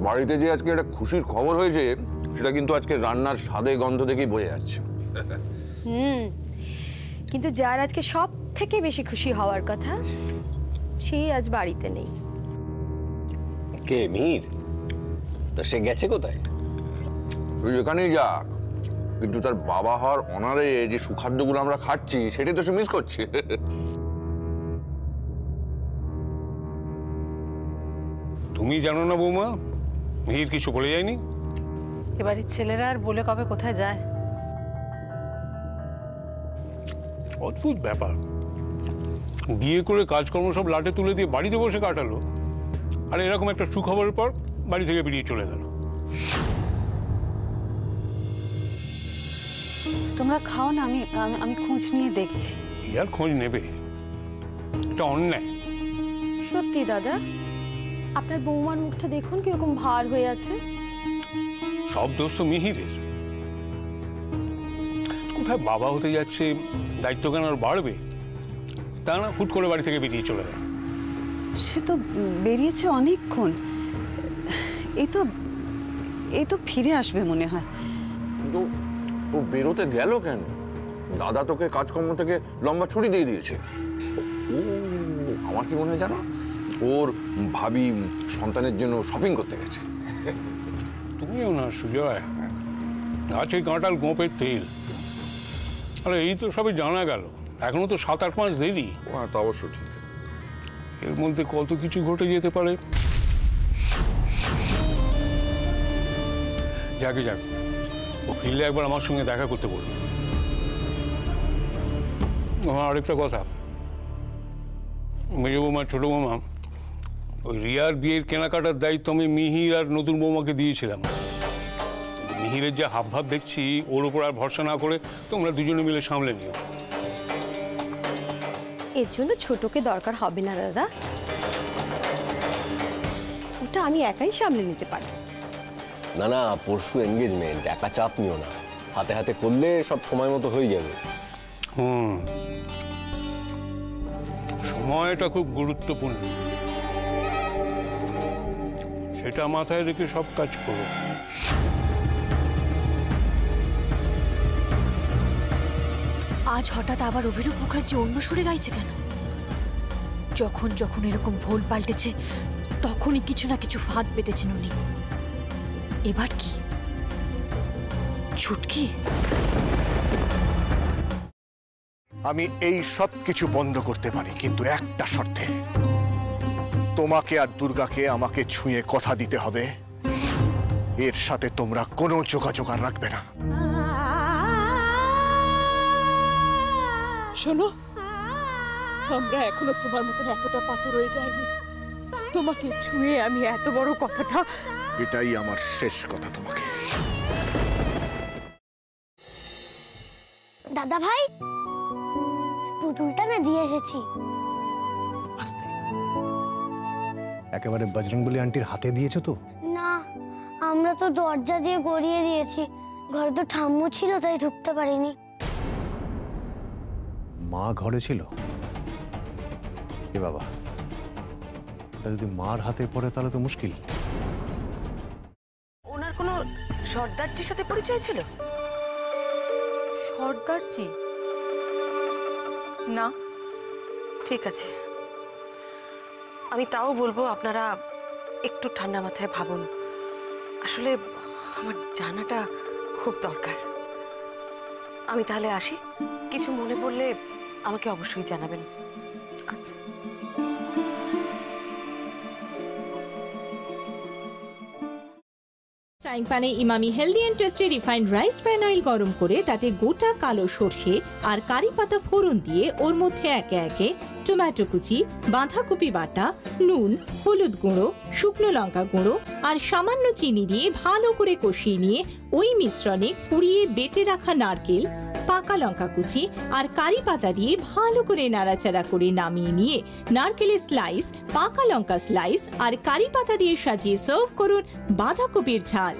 বাড়িতে যে আজকে একটা খুশির খবর হয়েছে সেটা কিন্তু আজকে রান্নার স্বাদে গন্ধ দেখেই বোঝা যাচ্ছে। কিন্তু যার আজকে সব থেকে বেশি খুশি হওয়ার কথা সেই আজ বাড়িতে নেই। কে? মিহির? তা সে গেছে কোথায়? যেখানেই যাক, কিন্তু তার বাবা হওয়ার অনারে যে সুখাদ্যগুলো আমরা খাচ্ছি সেটাই তো সে মিস করছে। তুমি জানো না বৌমা, মিহির কিছু বলে যায়নি? এবারের ছেলেরা আর বলে কবে কোথায় যায়। অদ্ভুত ব্যাপার, বিয়ে করে কাজকর্ম সব লাটে তুলে দিয়ে বাড়িতে বসে কাটালো, আর এরকম একটা সুখবরের পর বাড়ি থেকে বেরিয়ে চলে গেল। তোমরা খাও না, আমি খোঁজ নিয়ে দেখছি। আর খোঁজ নেবে? এটা অন্যায়। সত্যি দাদা, আপনার বৌমার মুখটা দেখুন কিরকম ভার হয়ে আছে। সব দোষ তো মিহিরের। কোথায় বাবা হতে যাচ্ছে, দায়িত্ব কেন আর বাড়বে, তা না হুট করে বাড়ি থেকে বেরিয়ে চলে গেল। সে তো বেরিয়েছে অনেকক্ষণ, এই তো ফিরে আসবে মনে হয়। কিন্তু ও বেরোতে গেল কেন? দাদা তোকে কাজকর্ম থেকে লম্বা ছুটি দিয়ে দিয়েছে। ও আমার কি মনে হয় জানো, ওর ভাবি সন্তানের জন্য শপিং করতে গেছে। তুমিও না সুজয়, আছে কাঁটাল গোপের তেল। আরে এই তো সবে জানা গেল, এখনো তো 7-8 মাস দেরি। তা অবশ্য ঠিক। এর মধ্যে কত কিছু ঘটে যেতে পারে। যাকে যাক, ও ফিরলে একবার আমার সঙ্গে দেখা করতে বলবে। আরেকটা কথা, মেজ বৌমা ছোট বৌমা, ওই রিয়ার বিয়ের কেনাকাটার দায়িত্ব আমি মিহির আর নতুন বৌমাকে দিয়েছিলাম। মিহিরের যে হাবভাব দেখছি, ওর উপর আর ভরসা না করে তোমরা দুজনে মিলে সামলে নিও। এর জন্য ছোটকে দরকার হবে না দাদা, ওটা আমি একাই সামলে নিতে পারি। না না, পরশু এনগেজমেন্ট, একা চাপ নিও না, হাতে হাতে করলে সব সময় মতো হয়ে যাবে। সময়টা খুব গুরুত্বপূর্ণ, সেটা মাথায় রেখে সব কাজ করো। আজ হঠাৎ আবার অভিরূপ মুখার্জি অন্য সুরে গাইছে কেন? যখন যখন এরকম ভোল পাল্টেছে তখনই কিছু না কিছু ফাঁদ পেতেছেন উনি। এবার কি ছুটকি? আমি এই সব কিছু বন্ধ করতে পারি, কিন্তু একটা শর্তে। তোমাকে আর দুর্গাকে আমাকে ছুঁয়ে কথা দিতে হবে, এর সাথে তোমরা কোনো যোগাযোগ আর রাখবে না। শোনো, আমরা এখনো তোমার মতন এতটা পাথর হয়ে যায়নি। তোমাকে ছুঁয়ে আমি এত বড় কথাটা, এটাই আমার শেষ কথা তোমাকে। দাদা ভাই, পুতুলটা না দিয়ে এসেছি। আস্তে, একেবারে বজরংবলী আন্টির হাতে দিয়েছো তো? না, আমরা তো দরজা দিয়ে গড়িয়ে দিয়েছি, ঘরে তো ঠাম্মু ছিল তাই ঢুকতে পারিনি। মা ঘরে ছিল? এ বাবা, যদি মার হাতে পড়ে তাহলে তো মুশকিল। ওনার কোনো সর্দারজির সাথে পরিচয় ছিল? সর্দারজি? না। ঠিক আছে, আমি তাও বলবো আপনারা একটু ঠান্ডা মাথায় ভাবুন। আসলে আমার জানাটা খুব দরকার। আমি তাহলে আসি, কিছু মনে পড়লে আমাকে অবশ্যই জানাবেন। আচ্ছা। ফ্রাইং প্যানে Emami healthy and tasty refined rice bran oil গরম করে তাতে গোটা কালো সর্ষে আর কারি পাতা ফোড়ন দিয়ে ওর মধ্যে একে একে টমেটো কুচি, বাঁধাকপি বাটা, নুন, হলুদ গুঁড়ো, শুকনো লঙ্কা গুঁড়ো আর সামান্য চিনি দিয়ে ভালো করে কষিয়ে নিয়ে ওই মিশ্রণে কুড়িয়ে বেটে রাখা নারকেল, পাকা লঙ্কা কুচি আর কারি পাতা দিয়ে ভালো করে নাড়াচাড়া করে নামিয়ে নিয়ে নারকেলের স্লাইস, পাকা লঙ্কা স্লাইস আর কারি পাতা দিয়ে সাজিয়ে সার্ভ করুন বাঁধাকপির ঝাল।